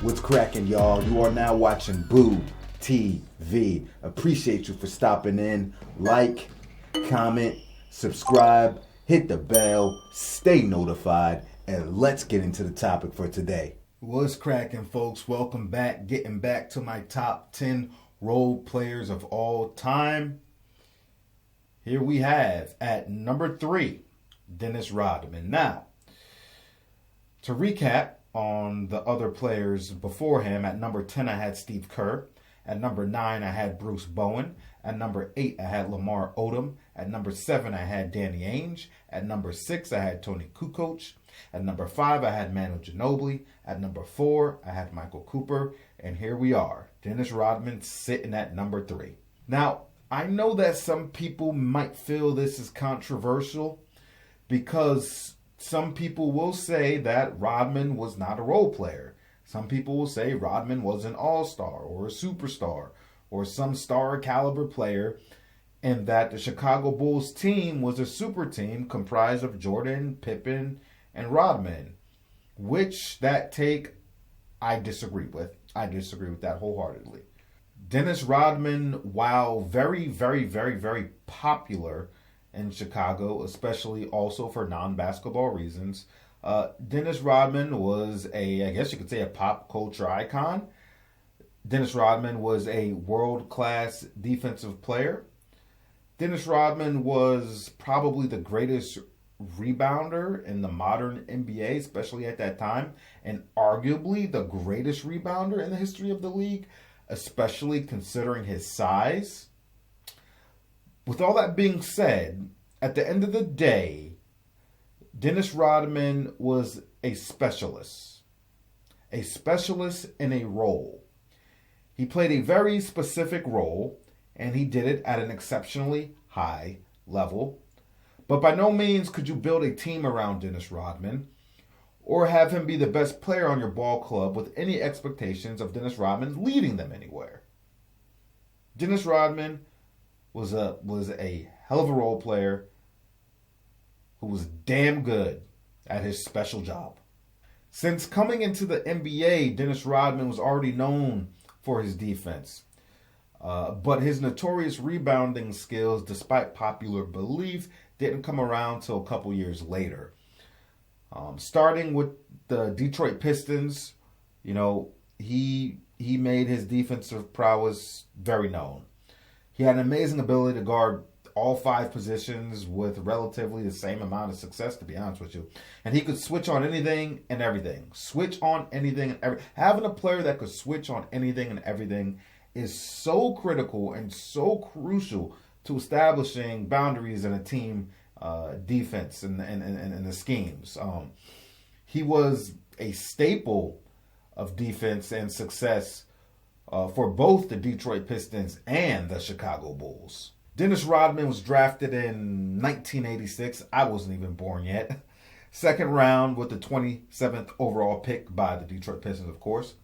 What's cracking, y'all? You are now watching Boo TV. Appreciate you for stopping in. Like, comment, subscribe, hit the bell, stay notified, and let's get into the topic for today. What's cracking, folks? Welcome back. Getting back to my top 10 role players of all time. Here we have at number 3, Dennis Rodman. Now, to recap on the other players before him, at number 10 I had Steve Kerr. At number 9 I had Bruce Bowen. At number 8 I had Lamar Odom. At number 7 I had Danny Ainge. At number 6 I had Tony Kukoc. At number 5 I had Manu Ginobili. At number 4 I had Michael Cooper. And here we are, Dennis Rodman sitting at number 3. Now, I know that some people might feel this is controversial because some people will say that Rodman was not a role player. Some people will say Rodman was an all-star or a superstar or some star caliber player, and that the Chicago Bulls team was a super team comprised of Jordan, Pippen, and Rodman, which that take I disagree with. I disagree with that wholeheartedly. Dennis Rodman, while very, very, very, very popular in Chicago, especially also for non-basketball reasons, Dennis Rodman was I guess you could say, a pop culture icon. Dennis Rodman was a world-class defensive player. Dennis Rodman was probably the greatest rebounder in the modern NBA, especially at that time, and arguably the greatest rebounder in the history of the league, especially considering his size. With all that being said, at the end of the day, Dennis Rodman was a specialist in a role. He played a very specific role, and he did it at an exceptionally high level. But by no means could you build a team around Dennis Rodman or have him be the best player on your ball club with any expectations of Dennis Rodman leading them anywhere. Dennis Rodman was a hell of a role player who was damn good at his special job. Since coming into the NBA, Dennis Rodman was already known for his defense. But his notorious rebounding skills, despite popular belief, didn't come around till a couple years later. Starting with the Detroit Pistons, he made his defensive prowess very known. He had an amazing ability to guard all 5 positions with relatively the same amount of success, to be honest with you. And he could switch on anything and everything. Having a player that could switch on anything and everything is so critical and so crucial to establishing boundaries in a team defense and the schemes. He was a staple of defense and success for both the Detroit Pistons and the Chicago Bulls. Dennis Rodman was drafted in 1986. I wasn't even born yet. Second round with the 27th overall pick by the Detroit Pistons, of course.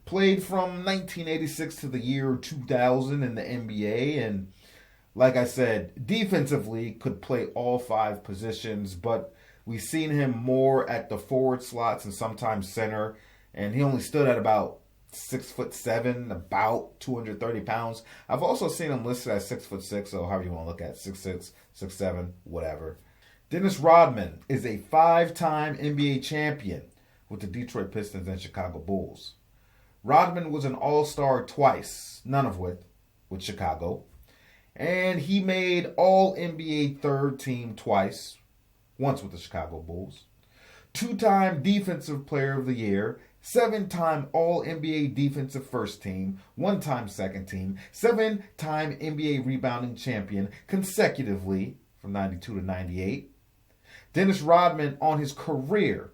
Played from 1986 to the year 2000 in the NBA, and like I said, defensively could play all 5 positions, but we've seen him more at the forward slots and sometimes center, and he only stood at about 6'7", about 230 pounds. I've also seen him listed as 6'6", so however you want to look at it, 6'6", 6'7", whatever. Dennis Rodman is a 5-time NBA champion with the Detroit Pistons and Chicago Bulls. Rodman was an all-star twice, none of which with Chicago. And he made all-NBA third team twice, once with the Chicago Bulls. 2-time Defensive Player of the Year, 7-time All-NBA Defensive First Team, 1-time Second Team, 7-time NBA Rebounding Champion consecutively from 92 to 98. Dennis Rodman on his career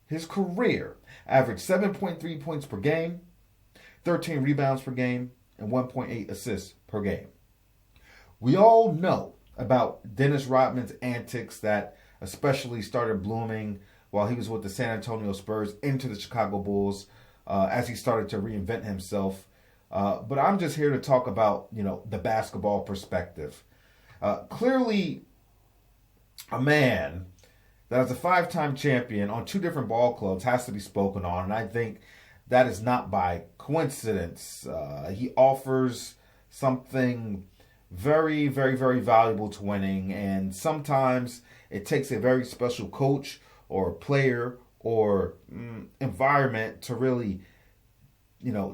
averaged 7.3 points per game, 13 rebounds per game, and 1.8 assists per game. We all know about Dennis Rodman's antics that especially started blooming while he was with the San Antonio Spurs into the Chicago Bulls as he started to reinvent himself. But I'm just here to talk about, the basketball perspective. Clearly, a man that as a 5-time champion on 2 different ball clubs has to be spoken on. And I think that is not by coincidence. He offers something very, very, very valuable to winning, and sometimes it takes a very special coach or player or environment to really,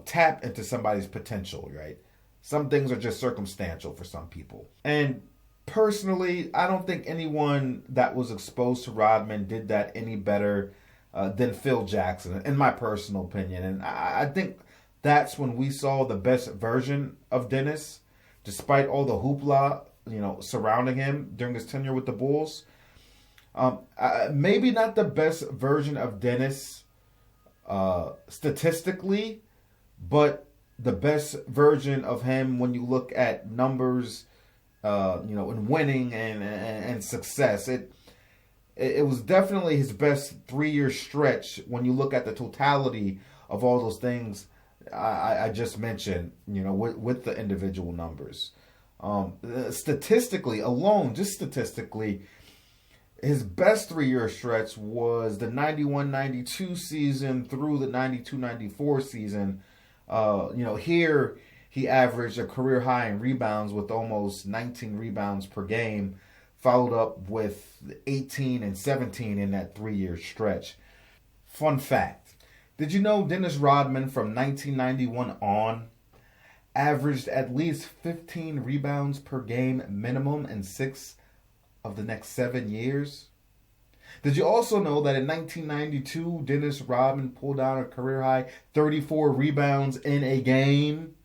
tap into somebody's potential, right? Some things are just circumstantial for some people. And personally, I don't think anyone that was exposed to Rodman did that any better than Phil Jackson, in my personal opinion. And I think that's when we saw the best version of Dennis, despite all the hoopla, surrounding him during his tenure with the Bulls. Maybe not the best version of Dennis statistically, but the best version of him when you look at numbers, in winning and success. It was definitely his best 3-year stretch when you look at the totality of all those things I just mentioned, with the individual numbers. Statistically, his best 3-year stretch was the 91-92 season through the 92-94 season. Here he averaged a career high in rebounds with almost 19 rebounds per game, followed up with 18 and 17 in that 3-year stretch. Fun fact. Did you know Dennis Rodman from 1991 on averaged at least 15 rebounds per game minimum in 6 of the next 7 years? Did you also know that in 1992, Dennis Rodman pulled down a career high 34 rebounds in a game?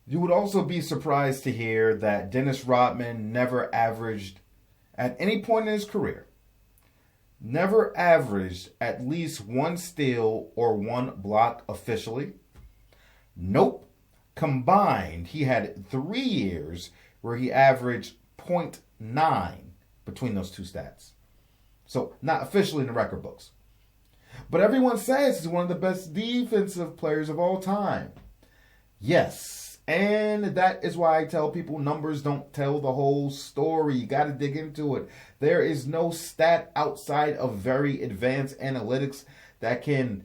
You would also be surprised to hear that Dennis Rodman never averaged, at any point in his career, never averaged at least 1 steal or 1 block officially. Nope. Combined, he had 3 years where he averaged .9 between those two stats. So, not officially in the record books. But everyone says he's one of the best defensive players of all time. Yes, and that is why I tell people numbers don't tell the whole story. You got to dig into it. There is no stat outside of very advanced analytics that can,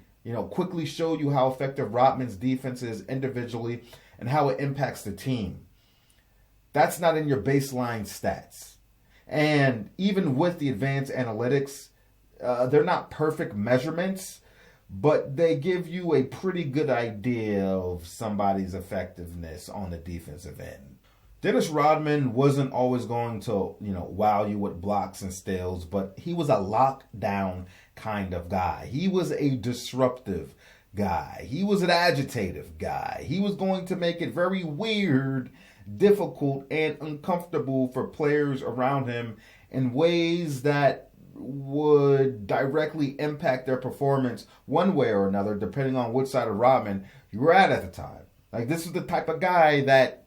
quickly show you how effective Rodman's defense is individually and how it impacts the team. That's not in your baseline stats. And even with the advanced analytics, they're not perfect measurements, but they give you a pretty good idea of somebody's effectiveness on the defensive end. Dennis Rodman wasn't always going to, wow you with blocks and steals, but he was a lockdown kind of guy. He was a disruptive guy. He was an agitative guy. He was going to make it very weird, difficult, and uncomfortable for players around him in ways that would directly impact their performance one way or another, depending on which side of Rodman you were at the time. Like, this is the type of guy that,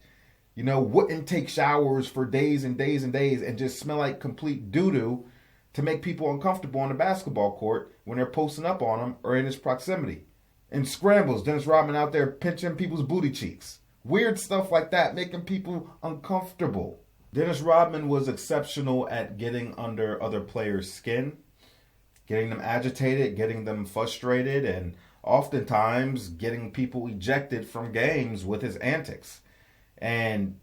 wouldn't take showers for days and days and days and just smell like complete doo-doo to make people uncomfortable on the basketball court when they're posting up on him or in his proximity. In scrambles, Dennis Rodman out there pinching people's booty cheeks. Weird stuff like that, making people uncomfortable. Dennis Rodman was exceptional at getting under other players' skin, getting them agitated, getting them frustrated, and oftentimes getting people ejected from games with his antics. And,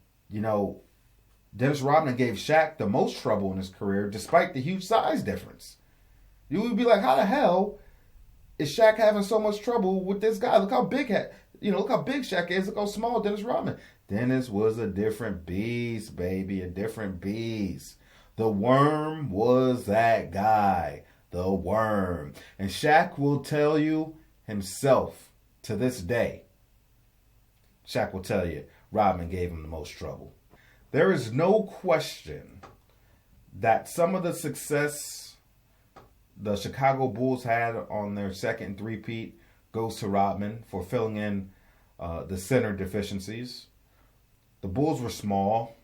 Dennis Rodman gave Shaq the most trouble in his career despite the huge size difference. You would be like, how the hell is Shaq having so much trouble with this guy? Look how big look how big Shaq is. Look how small Dennis Rodman. Dennis was a different beast, baby. A different beast. The Worm was that guy. The Worm. And Shaq will tell you himself to this day. Shaq will tell you Rodman gave him the most trouble. There is no question that some of the success the Chicago Bulls had on their second three-peat goes to Rodman for filling in the center deficiencies. The Bulls were small,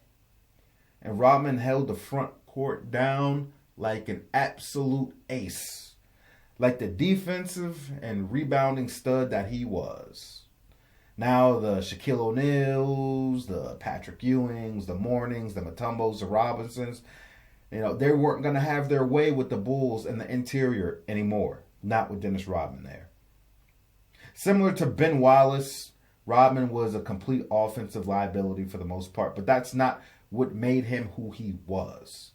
and Rodman held the front court down like an absolute ace, like the defensive and rebounding stud that he was. Now the Shaquille O'Neals, the Patrick Ewings, the Mornings, the Mutombos, the Robinsons, they weren't going to have their way with the Bulls in the interior anymore. Not with Dennis Rodman there. Similar to Ben Wallace, Rodman was a complete offensive liability for the most part, but that's not what made him who he was.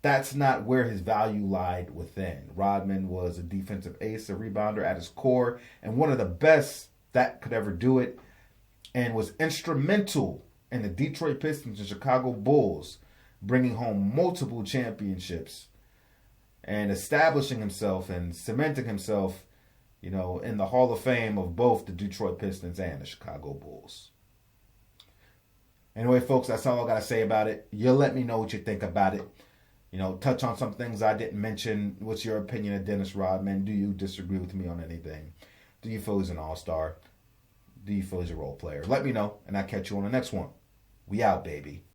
That's not where his value lied within. Rodman was a defensive ace, a rebounder at his core, and one of the best that could ever do it, and was instrumental in the Detroit Pistons and Chicago Bulls bringing home multiple championships and establishing himself and cementing himself, in the Hall of Fame of both the Detroit Pistons and the Chicago Bulls. Anyway, folks, that's all I got to say about it. You let me know what you think about it. Touch on some things I didn't mention. What's your opinion of Dennis Rodman? Do you disagree with me on anything? Do you feel he's an all-star? Do you feel he's a role player? Let me know, and I'll catch you on the next one. We out, baby.